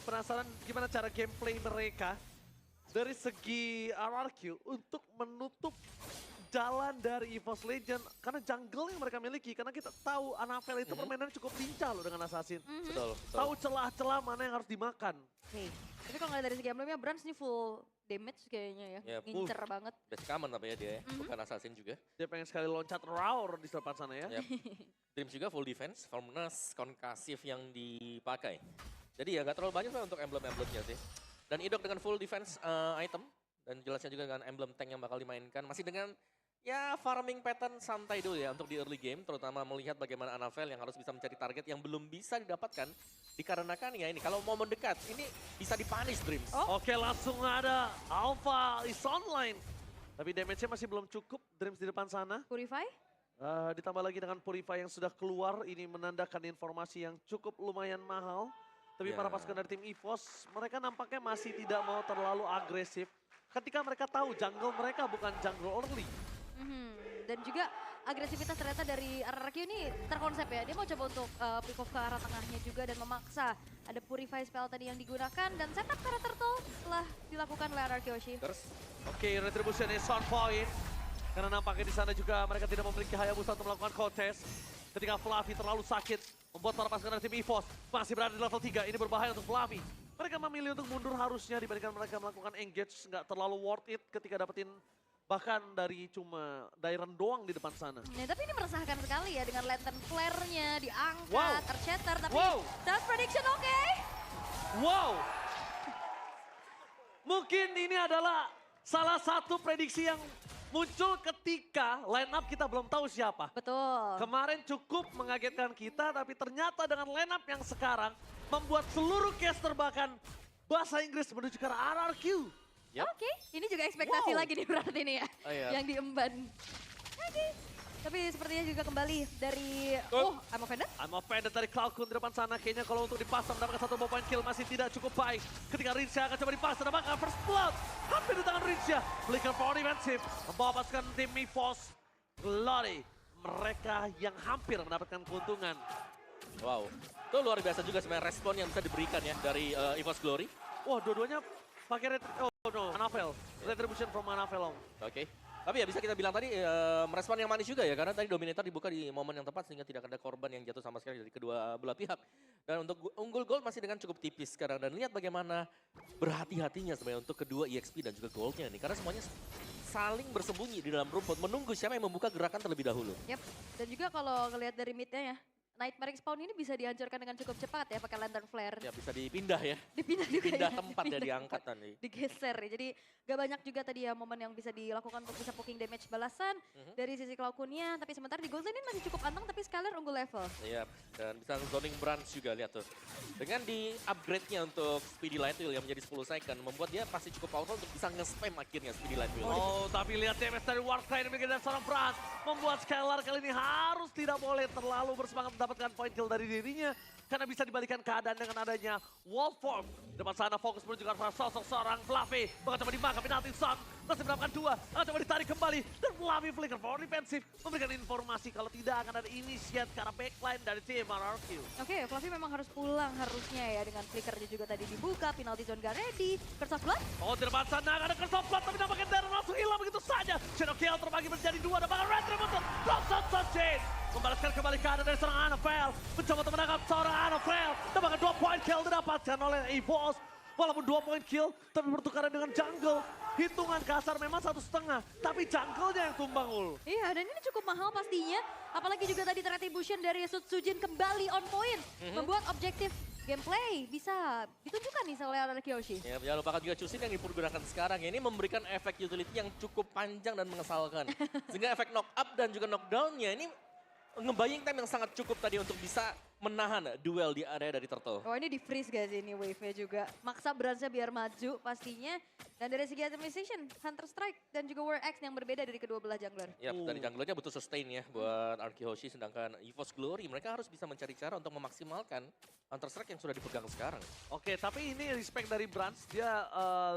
penasaran gimana cara gameplay mereka dari segi RRQ untuk menutup jalan dari EVOS Legend karena jungle yang mereka miliki, karena kita tahu Anafel itu permainannya cukup lincah loh dengan Assassin. Betul. Tahu celah-celah mana yang harus dimakan. Oke. Tapi kalau ngeliat dari segi emblemnya, Brans ini full damage kayaknya ya. Ya, Ngincer banget. Basic common tapi ya dia ya, bukan assassin juga. Dia pengen sekali loncat roar di depan sana ya. Yap. Dreams juga full defense, Formness konkasif yang dipakai. Jadi ya nggak terlalu banyak lah untuk emblem-emblemnya sih. Dan Idok dengan full defense item, dan jelasnya juga dengan emblem tank yang bakal dimainkan. Masih dengan ya farming pattern santai dulu ya untuk di early game, terutama melihat bagaimana Anafel yang harus bisa mencari target yang belum bisa didapatkan. Dikarenakan ya ini, kalau mau mendekat, ini bisa dipunish Dreams. Oke, langsung ada Alpha is online. Tapi damage-nya masih belum cukup, Dreams di depan sana. Purify? Ditambah lagi dengan Purify yang sudah keluar, ini menandakan informasi yang cukup lumayan mahal. Tapi Ya. para pasukan dari tim EVOS, mereka nampaknya masih tidak mau terlalu agresif. Ketika mereka tahu jungle mereka bukan jungle early. Dan juga agresivitas ternyata dari RRQ ini terkonsep ya. Dia mau coba untuk pick off ke arah tengahnya juga dan memaksa. Ada Purify spell tadi yang digunakan dan setup ke arah turtle telah dilakukan oleh RRQ Yoshi. Terus Oke, retribution is on point. Karena nampaknya di sana juga mereka tidak memiliki Hayabusa untuk melakukan contest. Ketika Fluffy terlalu sakit, membuat para pasukan dari tim EVOS masih berada di level 3. Ini berbahaya untuk Fluffy. Mereka memilih untuk mundur harusnya dibandingkan mereka melakukan engage. Nggak terlalu worth it ketika dapetin bahkan dari cuma Dairon doang di depan sana. Nah, tapi ini meresahkan sekali ya dengan lantern flare-nya diangkat, Wow. terceter. Tapi Wow. dapat prediction oke. Wow! Mungkin ini adalah salah satu prediksi yang muncul ketika line up kita belum tahu siapa. Betul. Kemarin cukup mengagetkan kita, tapi ternyata dengan line up yang sekarang membuat seluruh caster bahkan bahasa Inggris menuju ke arah RRQ. Yap. Oke, ini juga ekspektasi Wow. lagi nih berarti nih ya. Oh, iya. Yang diemban. Oke. Tapi sepertinya juga kembali dari, I'm offended. I'm offended dari Cloudcon di depan sana. Kayaknya kalau untuk dipasang mendapatkan satu point kill masih tidak cukup baik. Ketika Rinsha akan coba dipasang, dapatkan first blood. Hampir di tangan Rinsha. Flicker for defensive. Membawa pasukan tim EVOS. Glory. Mereka yang hampir mendapatkan keuntungan. wow, itu luar biasa juga sebenarnya respon yang bisa diberikan ya dari EVOS Glory. Wah, dua-duanya pakai Anafel. Retribution from Anafel. Oke. Tapi ya bisa kita bilang tadi merespon yang manis juga ya, karena tadi Dominator dibuka di momen yang tepat sehingga tidak ada korban yang jatuh sama sekali dari kedua belah pihak. Dan untuk unggul gold masih dengan cukup tipis sekarang, dan lihat bagaimana berhati-hatinya sebenarnya untuk kedua EXP dan juga goldnya nih, karena semuanya saling bersembunyi di dalam rumput menunggu siapa yang membuka gerakan terlebih dahulu. Yap. Dan juga kalau ngelihat dari midnya ya, Nightmare Spawn ini bisa dihancurkan dengan cukup cepat ya pakai lantern flare. Ya bisa dipindah ya, Dipindah juga pindah ya. tempat ya, Dipindah diangkat tempat. nanti. Digeser ya. Jadi gak banyak juga tadi ya momen yang bisa dilakukan untuk bisa poking damage balasan dari sisi Cloudcon-nya. Tapi sementara di Gold Lane ini masih cukup anteng tapi Skylar unggul level. Iya, dan bisa zoning branch juga lihat tuh. Dengan di upgrade-nya untuk Speedy Light Wheel yang menjadi 10 second, membuat dia pasti cukup powerful untuk bisa nge-spam akhirnya Speedy Light Wheel. Oh, tapi lihat damage dari Warcry yang memiliki seorang Brand. Membuat Skylar kali ini harus tidak boleh terlalu bersemangat mendapatkan point kill dari dirinya. Karena bisa dibalikan keadaan dengan adanya wall form. Depan sana fokus menuju ke sosok seorang Fluffy. Bakal coba dimakan penalti shot. Masih mendapatkan dua. Akan coba ditarik kembali. Dan Fluffy flicker for defensive. Memberikan informasi kalau tidak akan ada initiate ke arah backline dari tim RRQ. Oke, Fluffy memang harus pulang harusnya ya dengan flickernya juga tadi dibuka. Penalty zone gak ready. Curse of Blood. Oh, di depan sana ada Curse of Blood. Tapi nampaknya Darren langsung hilang begitu saja. Shadow Kill terbagi menjadi dua. Dan bahkan Retributor. Lost Chain. Membalaskan kembali keadaan dari seorang Anafel. Mencoba untuk menangkap seorang Anafel. Dan bahkan 2 point kill didapatkan oleh EVOS. Walaupun 2 point kill, tapi bertukaran dengan jungle. Hitungan kasar memang 1,5. Tapi jungle-nya yang tumbang, Ul. Iya, dan ini cukup mahal pastinya. Apalagi juga tadi Retribution dari Sutsujin kembali on point. Membuat objektif gameplay bisa ditunjukkan nih oleh RRQ Yoshi. Ya, jangan lupakan juga Chusin yang dipergunakan sekarang. Ini memberikan efek utility yang cukup panjang dan mengesalkan. Sehingga efek knock up dan juga knockdown-nya ini ngebaying time yang sangat cukup tadi untuk bisa menahan duel di area dari Turtle. Oh ini di freeze guys ini wave-nya juga. Maksa Bransnya biar maju pastinya. Dan dari segi itemization, Hunter Strike dan juga War Axe yang berbeda dari kedua belah jungler. Ya, dari junglernya butuh sustain ya buat RRQ Hoshi, sedangkan EVOS Glory mereka harus bisa mencari cara untuk memaksimalkan Hunter Strike yang sudah dipegang sekarang. Oke, tapi ini respect dari Brans. Dia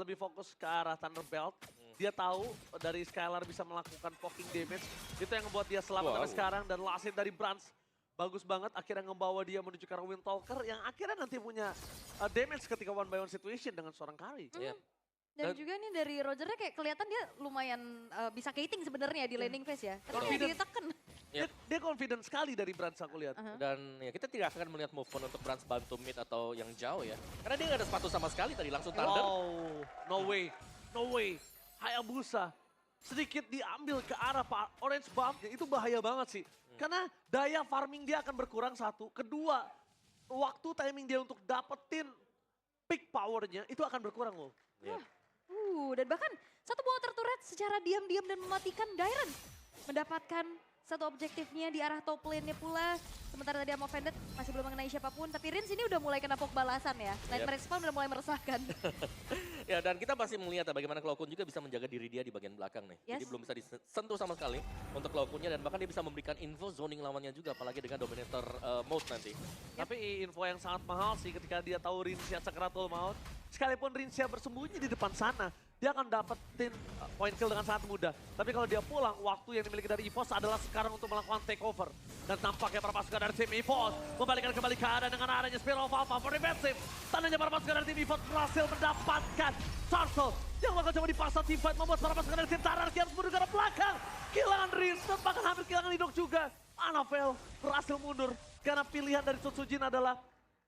lebih fokus ke arah Thunderbelt. Dia tahu dari Skylar bisa melakukan poking damage. Itu yang membuat dia selamat sampai sekarang. Dan last hit dari Brans bagus banget akhirnya ngebawa dia menuju ke arah Windtalker yang akhirnya nanti punya damage ketika one by one situation dengan seorang Kari. Iya. Dan juga nih dari Rogernya kayak kelihatan dia lumayan bisa kating sebenarnya di laning phase ya. Tapi kayak Confident. diteken. Dia confident sekali dari Brans aku lihat. Dan ya kita tidak akan melihat movement untuk Brans bantu mid atau yang jauh ya. Karena dia nggak ada sepatu sama sekali tadi, langsung Thunder. Wow, no way, no way. Hayabusa sedikit diambil ke arah Orange Buff-nya, itu bahaya banget sih. Karena daya farming dia akan berkurang satu. Kedua, waktu timing dia untuk dapetin peak power-nya itu akan berkurang loh. Iya. Dan bahkan satu buah turret secara diam-diam dan mematikan Dairon. Mendapatkan satu objektifnya di arah top lane-nya pula. Sementara tadi Amo Vended masih belum mengenai siapapun. Tapi Rins ini udah mulai kena poke balasan ya. Nightmare Spawn udah mulai meresahkan. Ya dan kita masih melihat ya bagaimana Cloakun juga bisa menjaga diri dia di bagian belakang nih. Jadi Yes. belum bisa disentuh sama sekali untuk Cloakunnya dan bahkan dia bisa memberikan info zoning lawannya juga apalagi dengan Dominator mode nanti. Tapi info yang sangat mahal sih ketika dia tahu Rinsia Sakratul Maut. Sekalipun Rinsia bersembunyi di depan sana, dia akan dapetin point kill dengan sangat mudah. Tapi kalau dia pulang, waktu yang dimiliki dari EVOS adalah sekarang untuk melakukan takeover. Dan tampaknya para pasukan dari tim EVOS membalikan kembali keadaan dengan adanya Spiral of Alpha for defensive. Tandanya para pasukan dari tim EVOS berhasil mendapatkan Turtle yang bakal coba dipaksa team fight membuat para pasukan dari tim Tararki harus mundur ke arah belakang. Kehilangan Rins dan bahkan hampir kehilangan Hidok juga. Anavel berhasil mundur karena pilihan dari Sutsujin adalah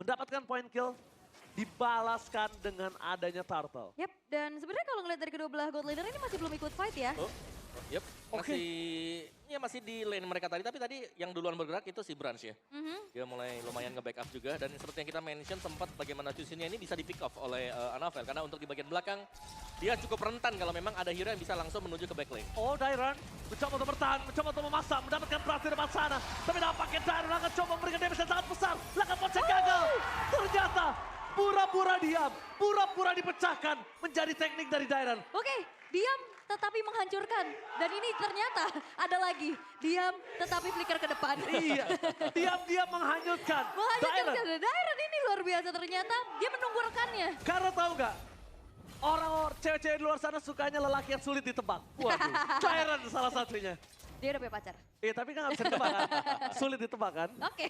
mendapatkan point kill dibalaskan dengan adanya Turtle. Yap, dan sebenarnya kalau ngeliat dari kedua belah gold laner ini masih belum ikut fight ya. Yep, masih di lane mereka tadi, tapi tadi yang duluan bergerak itu si Branch ya. Dia mulai lumayan nge-backup juga dan seperti yang kita mention sempat bagaimana Chusinnya ini bisa di pick off oleh Anavel karena untuk di bagian belakang dia cukup rentan kalau memang ada hero yang bisa langsung menuju ke backlane. Oh, Dairon mencoba untuk bertahan, mencoba untuk memaksa, mendapatkan berhasil di depan sana. Tapi nampaknya Dairon akan coba memberikan damage yang sangat besar. Lakukan ponsel gagal. Ternyata pura-pura diam, pura-pura dipecahkan menjadi teknik dari Dairon. Oke, diam tetapi menghancurkan. Dan ini ternyata ada lagi. Diam tetapi flicker ke depan. Iya, diam-diam menghanyutkan. Menghancurkan. Dairon ini luar biasa ternyata. Dia menunggu rekannya. Karena tahu nggak, orang-orang cewek-cewek di luar sana sukanya lelaki yang sulit ditebak. Waduh, Dairon salah satunya. Dia udah punya pacar. Iya, tapi kan nggak bisa ditebak kan? Sulit ditebak kan? Oke,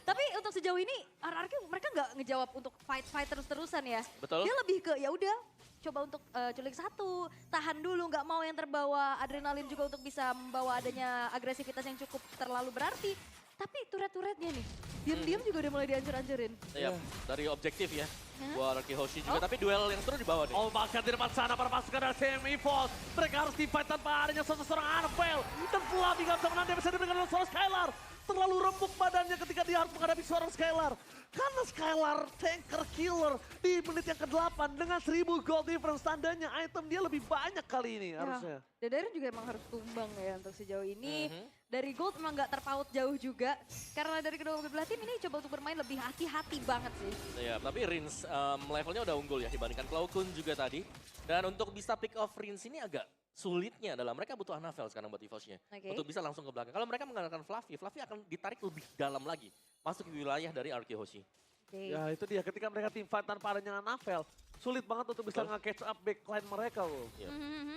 tapi untuk sejauh ini RRQ mereka nggak ngejawab untuk fight terus-terusan ya. Betul. Dia lebih ke ya udah coba untuk culik satu, tahan dulu, nggak mau yang terbawa adrenalin juga untuk bisa membawa adanya agresivitas yang cukup terlalu berarti. Tapi turret-turretnya nih, diam-diam juga udah mulai dihancur-hancurin. Iya, dari objektif ya. Buat Rocky Hoshi juga, tapi duel yang seru di bawah nih. Oh, bahkan di depan sana para pasukan dari tim EVOS. Mereka harus di-fight tanpa adanya seorang Anavel. Dan Flavi gak bisa menang, dia bisa diberikan oleh seorang Skylar. Terlalu rembuk badannya ketika dia harus menghadapi seorang Skylar. Karena Skylar tanker killer di menit yang ke-8 dengan 1000 gold difference. Tandanya item dia lebih banyak kali ini harusnya. Dan Dairon juga emang harus tumbang ya untuk sejauh ini. Dari gold emang nggak terpaut jauh juga. Karena dari kedua belah tim ini coba untuk bermain lebih hati-hati banget sih. Iya, tapi Rins levelnya udah unggul ya dibandingkan Cloakun juga tadi. Dan untuk bisa pick off Rins ini agak sulitnya adalah mereka butuh Anavel sekarang buat EVOS-nya. Oke. Untuk bisa langsung ke belakang. Kalau mereka mengandalkan Fluffy, Fluffy akan ditarik lebih dalam lagi. Masuk ke wilayah dari Arki Hoshi. Oke. Ya itu dia, ketika mereka team fight tanpa adanya Anavel. Sulit banget untuk bisa nge-catch up backline mereka loh. Iya.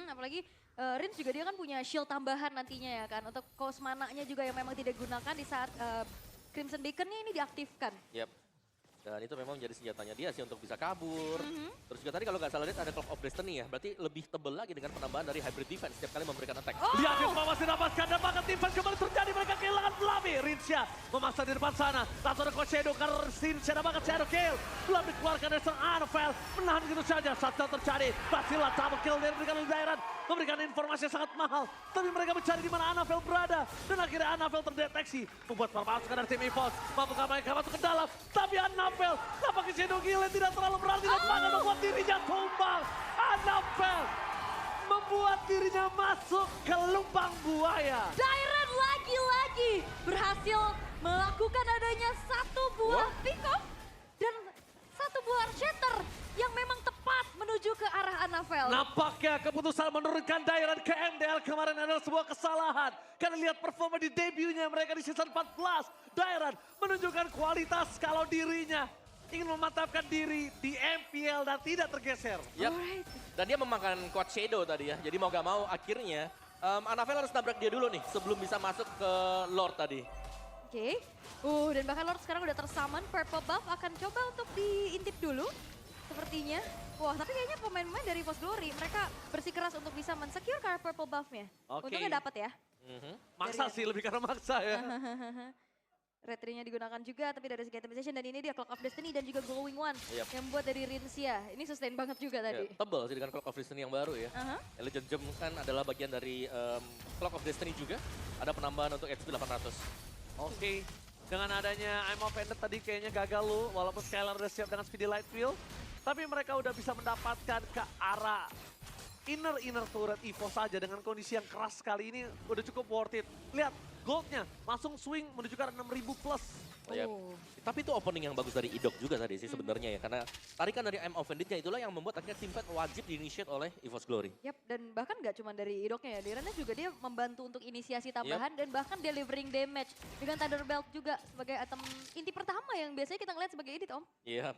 Apalagi Rins juga dia kan punya shield tambahan nantinya ya kan. Untuk Kosmananya juga yang memang tidak digunakan di saat Crimson Beacon-nya ini diaktifkan. Yap. Dan itu memang menjadi senjatanya dia sih untuk bisa kabur. Terus juga tadi kalau nggak salah lihat ada Clock of Destiny ya. Berarti lebih tebel lagi dengan penambahan dari Hybrid Defense setiap kali memberikan attack. Lihat Isma masih dapatkan dan bahkan tim fight kembali terjadi. Mereka kehilangan Flavi. Rinsia memaksa di depan sana. Langsung ada Coach Shadow karena Rinsia dan bahkan Shadow kill. Belum dikeluarkan dari seorang Anavel. Menahan gitu saja. Saat terjadi. Basilah double kill dari diberikan oleh Dairon. Memberikan informasi yang sangat mahal. Tapi mereka mencari di mana Anavel berada. Dan akhirnya Anavel terdeteksi. Membuat para pasukan dari tim EVOS. Mampukah mereka masuk ke dalam. Tapi Anavel nampaknya Shadow Gile tidak terlalu berarti. Dan bahkan membuat dirinya tumbang. Anavel membuat dirinya masuk ke lubang buaya. Dairon lagi-lagi berhasil melakukan adanya satu buah pick off dan satu buah shatter yang memang tepat menuju ke arah Anavel. Nampaknya keputusan menurunkan Dairon ke MDL kemarin adalah sebuah kesalahan. Karena lihat performa di debutnya mereka di season 14. Dairon menunjukkan kualitas kalau dirinya ingin memantapkan diri di MPL dan tidak tergeser. Yap. Dan dia memakan Quad Shadow tadi ya. Jadi mau gak mau akhirnya Anavel harus nabrak dia dulu nih sebelum bisa masuk ke Lord tadi. Oke. Dan bahkan Lord sekarang udah tersummon. Purple buff akan coba untuk diintip dulu. Sepertinya. Wah, tapi kayaknya pemain-pemain dari Force Glory, mereka bersikeras untuk bisa men-secure karena purple buff-nya. Oke. Untungnya dapat ya. Maksa sih, lebih karena maksa ya. Red Ring-nya digunakan juga, tapi dari segi itemization. Dan ini dia Clock of Destiny dan juga Glowing One Yap. yang buat dari Rinsia. Ini sustain banget juga tadi. Tebel sih dengan Clock of Destiny yang baru ya. Legend Gem kan adalah bagian dari Clock of Destiny juga. Ada penambahan untuk HP 800. Oke, dengan adanya I'm Offended tadi kayaknya gagal lu, walaupun Skylar udah siap dengan Speedy Light Wheel. Tapi mereka udah bisa mendapatkan ke arah inner turret Evo saja dengan kondisi yang keras kali ini udah cukup worth it. Lihat, goldnya langsung swing menuju ke arah 6.000 plus. Yap. Tapi itu opening yang bagus dari Idok juga tadi sih sebenarnya ya. Karena tarikan dari I'm Offended-nya itulah yang membuat akhirnya teamfight wajib di-initiate oleh EVOS Glory. Yap, dan bahkan nggak cuma dari Idoknya ya, Darren juga dia membantu untuk inisiasi tambahan dan bahkan delivering damage dengan Thunder Belt juga sebagai item inti pertama yang biasanya kita ngeliat sebagai edit, Om. Iya.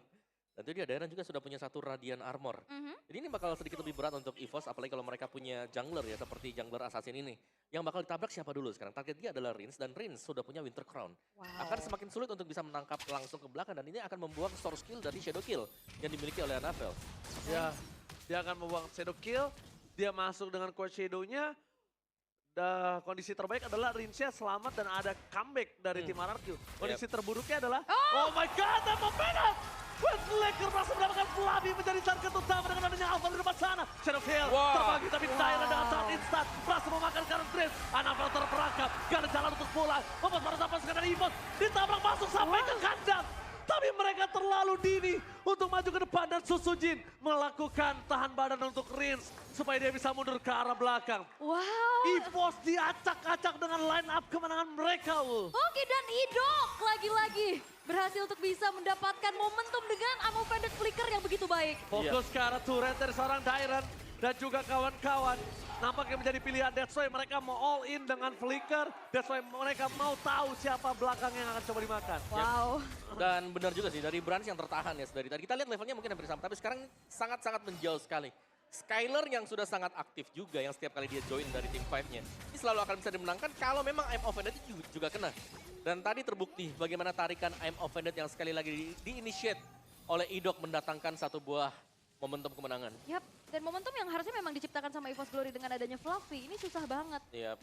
Dan itu dia, Darren juga sudah punya satu Radiant Armor. Jadi ini bakal sedikit lebih berat untuk EVOS, apalagi kalau mereka punya jungler ya, seperti jungler Assassin ini. Yang bakal ditabrak siapa dulu sekarang? Target dia adalah Rins, dan Rins sudah punya Winter Crown. Akan semakin sulit untuk bisa menangkap langsung ke belakang, dan ini akan membuang store skill dari Shadow Kill yang dimiliki oleh Anavel. Ya, dia akan membuang Shadow Kill, dia masuk dengan Core Shadow-nya. Kondisi terbaik adalah Rinsya selamat dan ada comeback dari tim RRQ. Kondisi terburuknya adalah, oh my god, apa beda? Westlaker berhasil mendapatkan Flavi menjadi target utama dengan adanya Alpha di depan sana. Shadow Kill terbagi tapi Tyler dengan saat instan berhasil memakan Karen Grace. Anavel terperangkap, gak ada jalan untuk pulang. Membuat para pasukan dari EVOS ditabrak masuk sampai ke kandang. Tapi mereka terlalu dini untuk maju ke depan dan Susujin melakukan tahan badan untuk Rins supaya dia bisa mundur ke arah belakang. EVOS diacak-acak dengan line up kemenangan mereka. Oke, dan Idok lagi-lagi berhasil untuk bisa mendapatkan momentum dengan I'm Offended Flicker yang begitu baik. Fokus ke arah turret dari seorang Dairen dan juga kawan-kawan. Nampaknya menjadi pilihan, that's why mereka mau all in dengan Flicker. That's why mereka mau tahu siapa belakang yang akan coba dimakan. Wow. Dan benar juga sih, dari Branch yang tertahan ya dari tadi. Kita lihat levelnya mungkin hampir sama, tapi sekarang sangat-sangat menjauh sekali. Skylar yang sudah sangat aktif juga, yang setiap kali dia join dari tim 5-nya. Ini selalu akan bisa dimenangkan kalau memang I'm Offended juga kena. Dan tadi terbukti bagaimana tarikan I'm Offended yang sekali lagi di-initiate oleh Idok mendatangkan satu buah momentum kemenangan. Yap, dan momentum yang harusnya memang diciptakan sama EVOS Glory dengan adanya Fluffy, ini susah banget. Yap.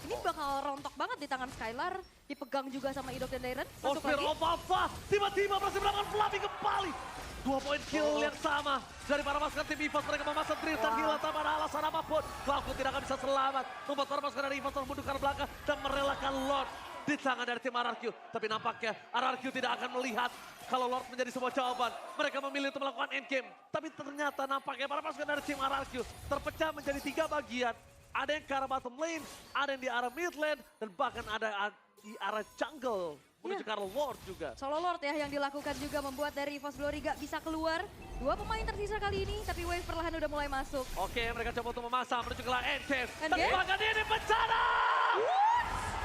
Ini bakal rontok banget di tangan Skylar, dipegang juga sama Idok dan Dairen. Masuk Oscar lagi. Opalva tiba-tiba berhasil melakukan Flavi kembali. 2 poin kill yang sama dari para pasukan tim EVOS. Mereka memasang Tristan Gila tanpa ada alasan apapun. Falco tidak akan bisa selamat. Membuat para pasukan dari EVOS termundur ke belakang dan merelakan Lord di tangan dari tim RRQ. Tapi nampaknya RRQ tidak akan melihat kalau Lord menjadi sebuah jawaban. Mereka memilih untuk melakukan endgame. Tapi ternyata nampaknya para pasukan dari tim RRQ terpecah menjadi 3 bagian. Ada yang ke arah bottom lane, ada yang di arah mid lane, dan bahkan ada di arah jungle. Menuju ke arah Lord juga. Solo Lord ya yang dilakukan juga membuat dari EVOS Glory gak bisa keluar. 2 pemain tersisa kali ini, tapi wave perlahan udah mulai masuk. Oke, mereka coba untuk memasang menuju ke arah endgame. Dan Endgame? bahkan ini bencana!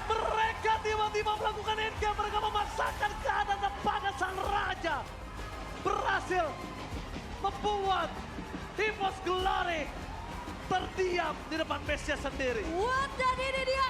Mereka tiba-tiba melakukan endgame, mereka memaksakan keadaan dan bahkan sang raja berhasil membuat EVOS Glory terdiam di depan base-nya sendiri. Dan ini dia